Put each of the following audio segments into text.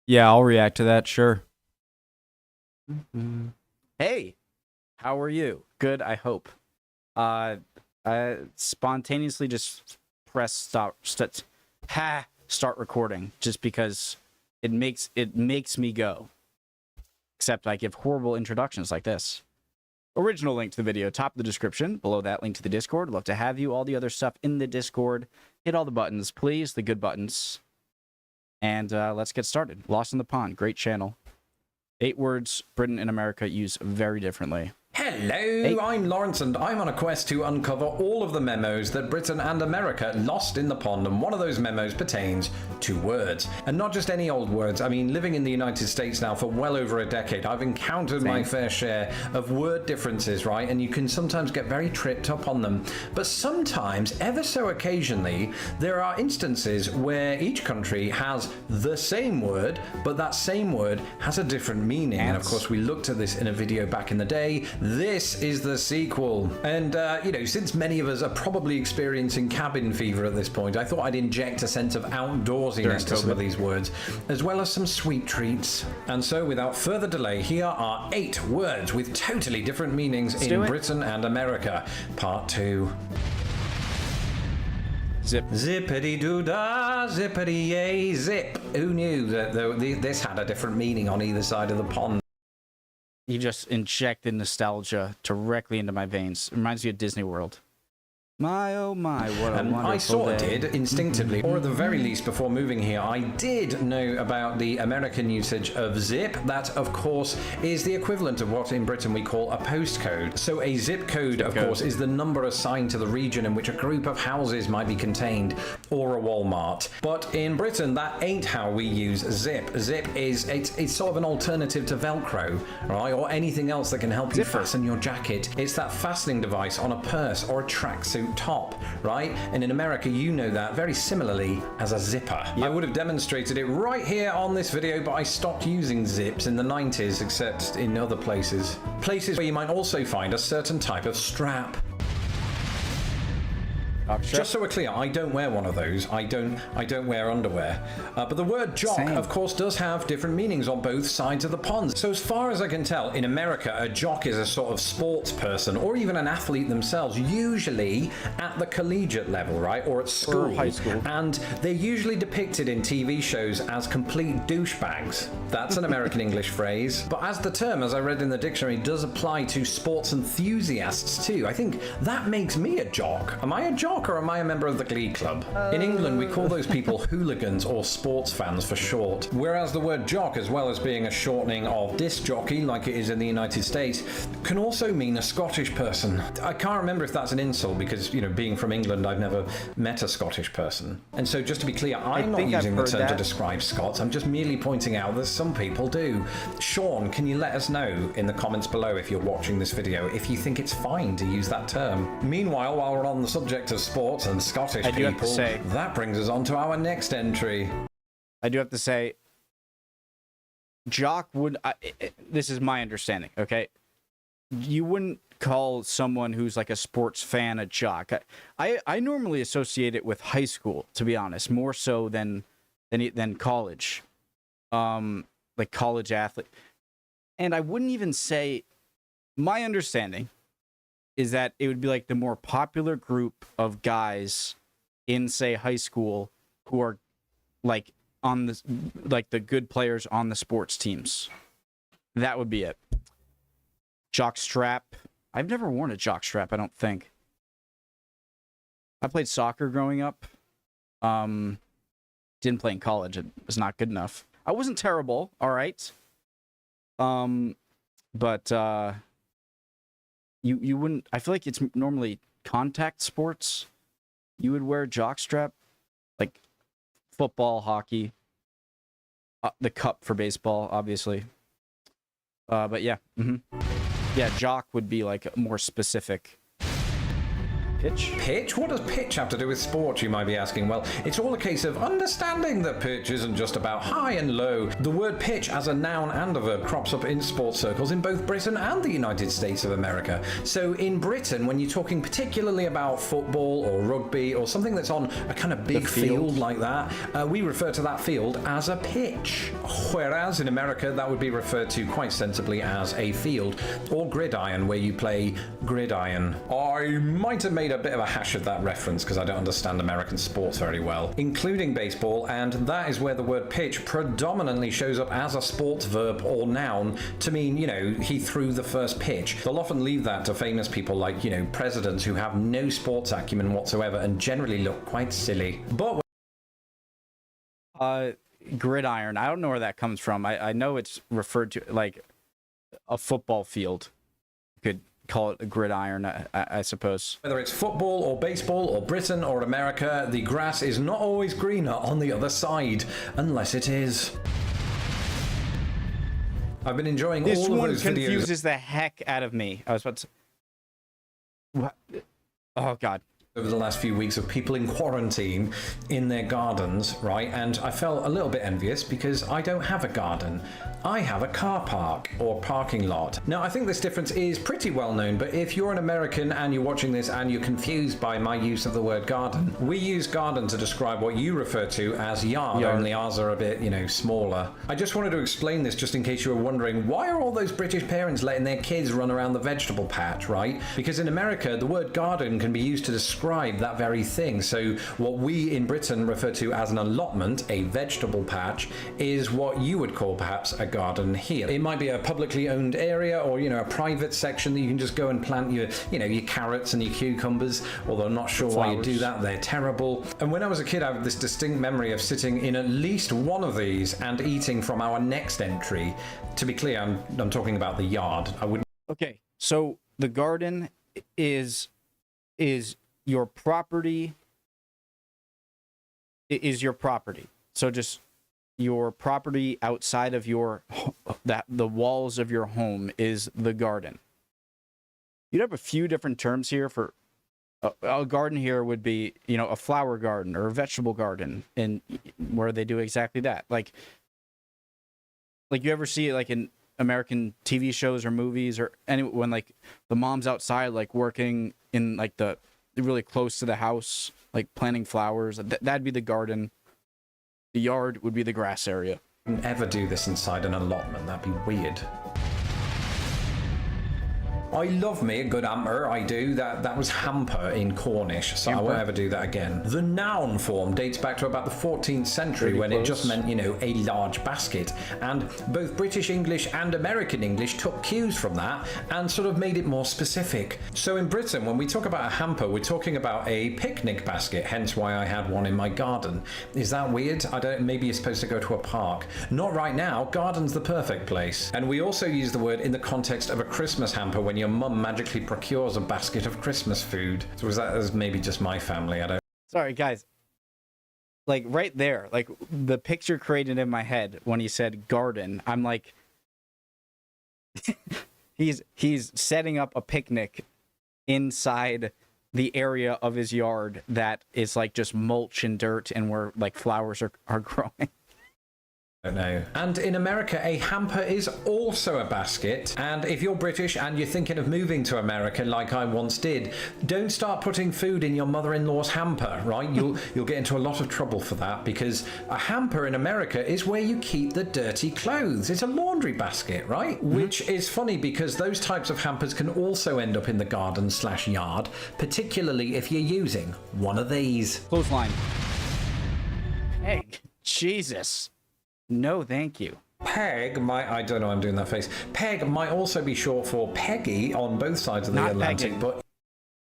Yeah, I'll react to that, sure. Hey, how are you? Good, I hope. I spontaneously just press start recording just because it makes me go. Except I give horrible introductions like this. Original link to the video, top of the description. Below that, link to the Discord. Love to have you. All the other stuff in the Discord. Hit all the buttons, please. The good buttons. And let's get started. Lost in the Pond. Great channel. 8 words Britain and America use very differently. Hello, I'm Lawrence, and I'm on a quest to uncover all of the memos that Britain and America lost in the pond, and one of those memos pertains to words. And not just any old words. I mean, living in the United States now for well over a decade, I've encountered my fair share of word differences, right? And you can sometimes get very tripped up on them. But sometimes, ever so occasionally, there are instances where each country has the same word, but that same word has a different meaning. And of course, we looked at this in a video back in the day. This is the sequel. And, you know, since many of us are probably experiencing cabin fever at this point, I thought I'd inject a sense of outdoorsiness to some of these words, as well as some sweet treats. And so, without further delay, here are 8 words with totally different meanings in Britain and America. Part 2. Zip. Zippity-doo-dah, zippity-yay, zip. Who knew that this had a different meaning on either side of the pond? You just injected nostalgia directly into my veins. It reminds me of Disney World. My, oh my, what a wonderful I sort of day. did, instinctively, or at the very least before moving here, I did know about the American usage of zip. That, of course, is the equivalent of what in Britain we call a postcode. So a zip code, of course, is the number assigned to the region in which a group of houses might be contained, or a Walmart. But in Britain, that ain't how we use zip. Zip is, it's sort of an alternative to Velcro, right? Or anything else that can help you fasten your jacket. It's that fastening device on a purse or a tracksuit top, right? And in America, you know that very similarly as a zipper. Yep. I would have demonstrated it right here on this video, but I stopped using zips in the 90s, except in other places. Places where you might also find a certain type of strap. Just so we're clear, I don't wear one of those. I don't wear underwear. But the word jock, of course, does have different meanings on both sides of the pond. So as far as I can tell, in America, a jock is a sort of sports person, or even an athlete themselves, usually at the collegiate level, right? Or at school. Or high school. And they're usually depicted in TV shows as complete douchebags. That's an American English phrase. But as the term, as I read in the dictionary, does apply to sports enthusiasts too, I think that makes me a jock. Am I a jock? Or am I a member of the Glee Club? In England, we call those people hooligans or sports fans for short. Whereas the word jock, as well as being a shortening of disc jockey, like it is in the United States, can also mean a Scottish person. I can't remember if that's an insult because, you know, being from England, I've never met a Scottish person. And so just to be clear, I'm not using the term to describe Scots. I'm just merely pointing out that some people do. Sean, can you let us know in the comments below if you're watching this video if you think it's fine to use that term? Meanwhile, while we're on the subject of sports and Scottish people, that brings us on to our next entry. I do have to say, jock would... this is my understanding, okay? You wouldn't call someone who's like a sports fan a jock. I normally associate it with high school, to be honest, more so than college. Like college athlete. And I wouldn't even say... My understanding is that it would be like the more popular group of guys in, say, high school who are like on the, like the good players on the sports teams. That would be it. Jock strap. I've never worn a jock strap, I don't think. I played soccer growing up. Didn't play in college. It was not good enough. I wasn't terrible, all right. But you wouldn't... I feel like it's normally contact sports. You would wear a jockstrap, like football, hockey, the cup for baseball, obviously. But yeah, yeah, jock would be like more specific. Pitch? Pitch? What does pitch have to do with sport, you might be asking? Well, it's all a case of understanding that pitch isn't just about high and low. The word pitch as a noun and a verb crops up in sports circles in both Britain and the United States of America. So in Britain, when you're talking particularly about football or rugby or something that's on a kind of big field like that, we refer to that field as a pitch. Whereas in America, that would be referred to quite sensibly as a field, or gridiron, where you play gridiron. I might have made a bit of a hash of that reference because I don't understand American sports very well, including baseball, and that is where the word pitch predominantly shows up as a sports verb or noun to mean, you know, he threw the first pitch. They'll often leave that to famous people like, you know, presidents who have no sports acumen whatsoever and generally look quite silly. But gridiron. I don't know where that comes from. I know it's referred to like a football field. You could call it a gridiron, I suppose. Whether it's football or baseball or Britain or America, the grass is not always greener on the other side, unless it is. I've been enjoying all of those videos. This one confuses the heck out of me. I was about to... What? Oh, God. Over the last few weeks of people in quarantine in their gardens, right? And I felt a little bit envious because I don't have a garden. I have a car park or parking lot. Now, I think this difference is pretty well known, but if you're an American and you're watching this and you're confused by my use of the word garden, we use garden to describe what you refer to as yard, only ours are a bit, you know, smaller. I just wanted to explain this just in case you were wondering, why are all those British parents letting their kids run around the vegetable patch, right? Because in America, the word garden can be used to describe that very thing. So what we in Britain refer to as an allotment, a vegetable patch, is what you would call perhaps a garden here. It might be a publicly owned area or, you know, a private section that you can just go and plant your, you know, your carrots and your cucumbers, although I'm not sure why you do that. They're terrible. And when I was a kid, I have this distinct memory of sitting in at least one of these and eating from our next entry. To be clear, I'm talking about the yard. I wouldn't... Okay, so the garden is your property. It is your property. So just your property outside of your the walls of your home is the garden. You'd have a few different terms here for a garden. Here would be, you know, a flower garden or a vegetable garden, and where they do exactly that. Like you ever see it like in American TV shows or movies or when like the mom's outside like working in like the really close to the house, like planting flowers. That'd be the garden. The yard would be the grass area. Ever do this inside an allotment? That'd be weird. I love me a good hamper, I do. That was hamper in Cornish, so Hamper. I won't ever do that again. The noun form dates back to about the 14th century when it just meant, you know, a large basket. And both British English and American English took cues from that and sort of made it more specific. So in Britain, when we talk about a hamper, we're talking about a picnic basket, hence why I had one in my garden. Is that weird? Maybe you're supposed to go to a park. Not right now. Garden's the perfect place. And we also use the word in the context of a Christmas hamper when your mum magically procures a basket of Christmas food. So was that maybe just my family? I don't... Sorry, guys. Like right there, like the picture created in my head when he said garden, I'm like, he's setting up a picnic inside the area of his yard that is like just mulch and dirt and where like flowers are growing. know. And in America, a hamper is also a basket. And if you're British and you're thinking of moving to America like I once did, don't start putting food in your mother-in-law's hamper, right? You'll get into a lot of trouble for that, because a hamper in America is where you keep the dirty clothes. It's a laundry basket, right? Mm-hmm. Which is funny because those types of hampers can also end up in the garden/yard, particularly if you're using one of these. Clothesline. Hey, Jesus. No, thank you. Peg might, I don't know, I'm doing that face. Peg might also be short for Peggy on both sides of the Atlantic, pegging. But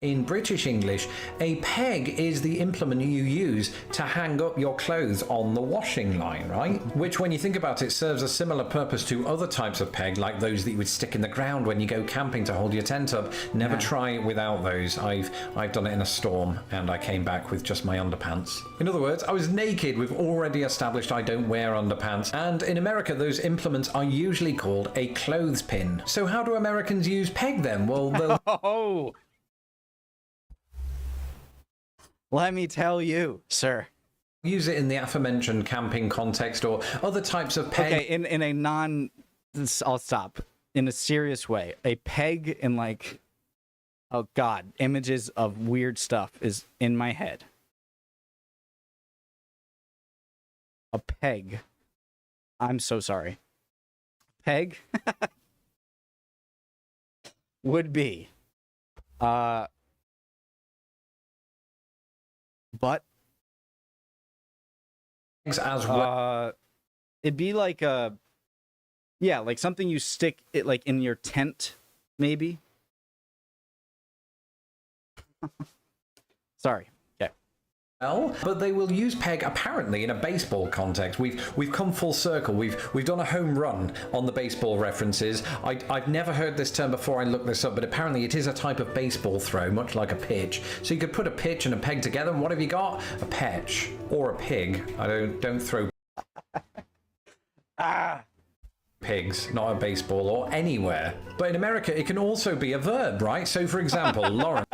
in British English, a peg is the implement you use to hang up your clothes on the washing line, right? Which, when you think about it, serves a similar purpose to other types of peg, like those that you would stick in the ground when you go camping to hold your tent up. Never try it without those. I've done it in a storm, and I came back with just my underpants. In other words, I was naked. We've already established I don't wear underpants. And in America, those implements are usually called a clothespin. So how do Americans use peg then? Well, they'll... Oh! Let me tell you, sir. Use it in the aforementioned camping context or other types of peg. Okay, in a non... I'll stop. In a serious way. A peg in like... Oh, God. Images of weird stuff is in my head. A peg. I'm so sorry. Peg would be... But... As well. It'd be like a... Yeah, like something you stick it like in your tent, maybe. Sorry. Okay. Well, but they will use peg apparently in a baseball context. We've come full circle. We've done a home run on the baseball references. I've never heard this term before. I looked this up, but apparently it is a type of baseball throw, much like a pitch. So you could put a pitch and a peg together, and what have you got? A petch or a pig. I don't throw pigs, not a baseball or anywhere. But in America, it can also be a verb, right? So, for example, Lawrence.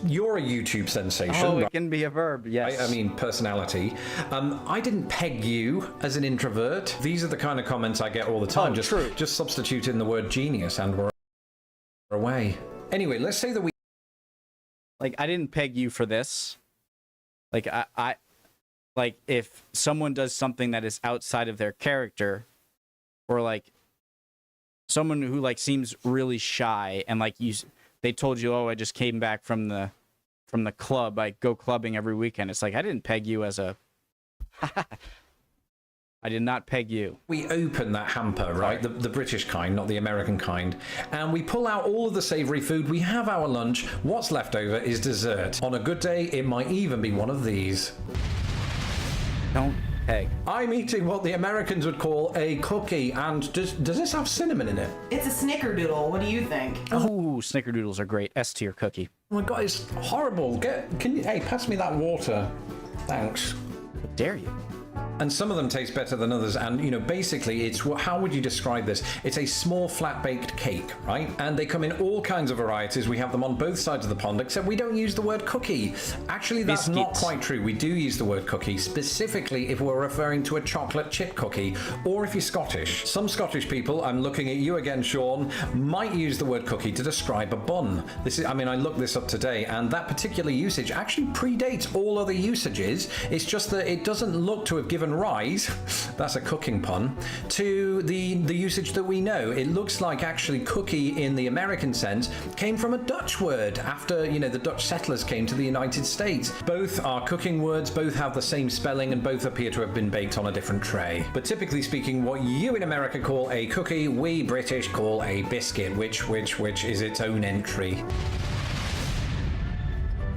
You're a YouTube sensation. Oh, it can be a verb, yes. I mean, personality. I didn't peg you as an introvert. These are the kind of comments I get all the time. Just substitute in the word genius and we're away. Anyway, let's say that we... Like, I didn't peg you for this. Like, I like, if someone does something that is outside of their character, or, like, someone who, like, seems really shy, and, like, they told you, oh, I just came back from the club. I go clubbing every weekend. It's like, I didn't peg you as a... I did not peg you. We open that hamper, right? The British kind, not the American kind. And we pull out all of the savory food. We have our lunch. What's left over is dessert. On a good day, it might even be one of these. Don't peg. I'm eating what the Americans would call a cookie. And does this have cinnamon in it? It's a snickerdoodle. What do you think? Oh, snickerdoodles are great. S tier cookie. Oh my God, it's horrible. Hey, pass me that water. Thanks. How dare you? And some of them taste better than others. And, you know, basically, it's how would you describe this? It's a small flat-baked cake, right? And they come in all kinds of varieties. We have them on both sides of the pond, except we don't use the word cookie. Actually, that's Biscuit. not quite true. We do use the word cookie, specifically if we're referring to a chocolate chip cookie, or if you're Scottish. Some Scottish people, I'm looking at you again, Sean, might use the word cookie to describe a bun. I looked this up today, and that particular usage actually predates all other usages. It's just that it doesn't look to have given rise, that's a cooking pun, to the usage that we know. It looks like actually cookie in the American sense came from a Dutch word after, you know, the Dutch settlers came to the United States. Both are cooking words, both have the same spelling, and both appear to have been baked on a different tray. But typically speaking, what you in America call a cookie, we British call a biscuit, which is its own entry.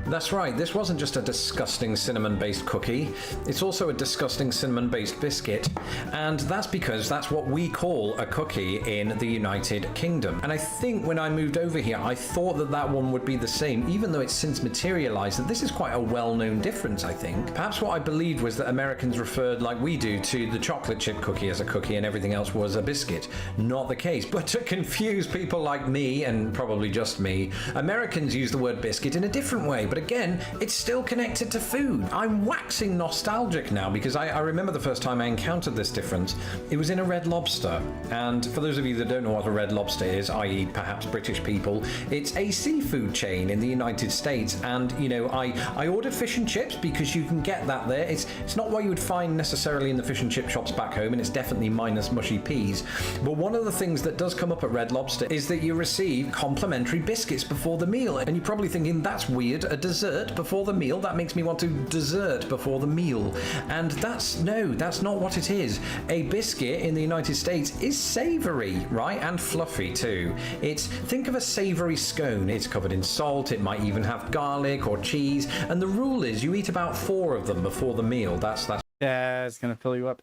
That's right, this wasn't just a disgusting cinnamon-based cookie, it's also a disgusting cinnamon-based biscuit, and that's because that's what we call a cookie in the United Kingdom. And I think when I moved over here, I thought that one would be the same, even though it's since materialized that this is quite a well-known difference, I think. Perhaps what I believed was that Americans referred, like we do, to the chocolate chip cookie as a cookie and everything else was a biscuit. Not the case, but to confuse people like me, and probably just me, Americans use the word biscuit in a different way, but again, it's still connected to food. I'm waxing nostalgic now because I remember the first time I encountered this difference. It was in a Red Lobster. And for those of you that don't know what a Red Lobster is, i.e. perhaps British people, it's a seafood chain in the United States. And, you know, I ordered fish and chips because you can get that there. It's not what you would find necessarily in the fish and chip shops back home, and it's definitely minus mushy peas. But one of the things that does come up at Red Lobster is that you receive complimentary biscuits before the meal. And you're probably thinking, that's weird, a dessert before the meal? That makes me want to dessert before the meal. And that's not what it is. A biscuit in the United States is savory, right? And fluffy too. Think of a savory scone. It's covered in salt, it might even have garlic or cheese, and the rule is you eat about 4 of them before the meal. That's Yeah, it's gonna fill you up.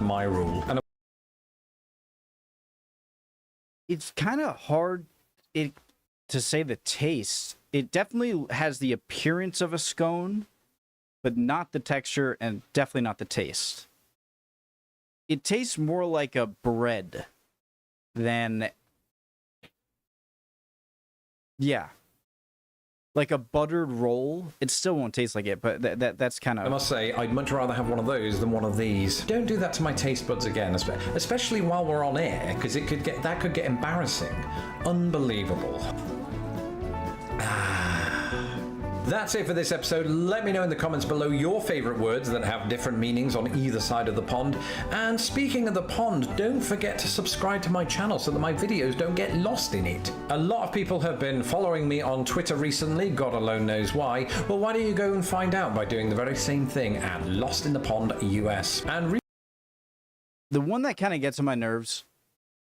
my rule. And It's kind of hard to say the taste. It definitely has the appearance of a scone, but not the texture and definitely not the taste. It tastes more like a bread than... Yeah. like a buttered roll, it still won't taste like it, but that's kind I of... must say, I'd much rather have one of those than one of these. Don't do that to my taste buds again, especially while we're on air, because that could get embarrassing. Unbelievable. That's it for this episode. Let me know in the comments below your favorite words that have different meanings on either side of the pond. And speaking of the pond, don't forget to subscribe to my channel so that my videos don't get lost in it. A lot of people have been following me on Twitter recently, God alone knows why. Well, why don't you go and find out by doing the very same thing at Lost in the Pond US. And the one that kind of gets on my nerves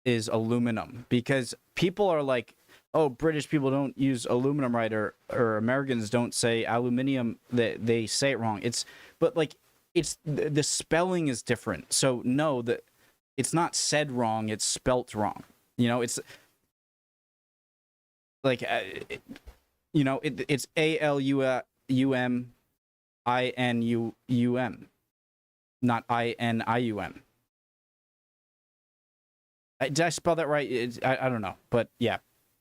is aluminum, because people are like, oh, British people don't use aluminum right, or Americans don't say aluminium, that they say it wrong. But the spelling is different. So no, it's not said wrong, it's spelt wrong. You know, it's like it's ALUMINUM, not INIUM. Did I spell that right? I don't know, but yeah.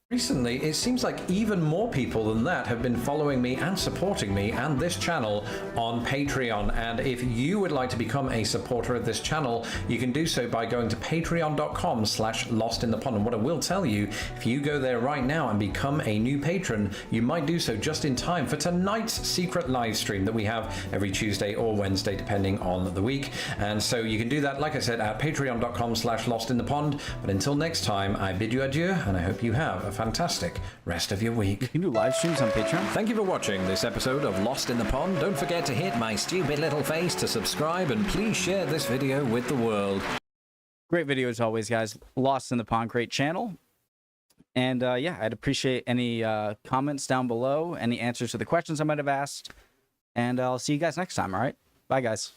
recently, it seems like even more people than that have been following me and supporting me and this channel on Patreon. And if you would like to become a supporter of this channel, you can do so by going to patreon.com/lostinthepond. And what I will tell you, if you go there right now and become a new patron, you might do so just in time for tonight's secret live stream that we have every Tuesday or Wednesday, depending on the week. And so you can do that, like I said, at patreon.com/lostinthepond. But until next time, I bid you adieu, and I hope you have a fantastic rest of your week. You can do live streams on Patreon. Thank you for watching this episode of Lost in the Pond. Don't forget to hit my stupid little face to subscribe, and please share this video with the world. Great video as always, guys. Lost in the Pond, great channel. And yeah, I'd appreciate any comments down below, any answers to the questions I might have asked. And I'll see you guys next time, all right? Bye, guys.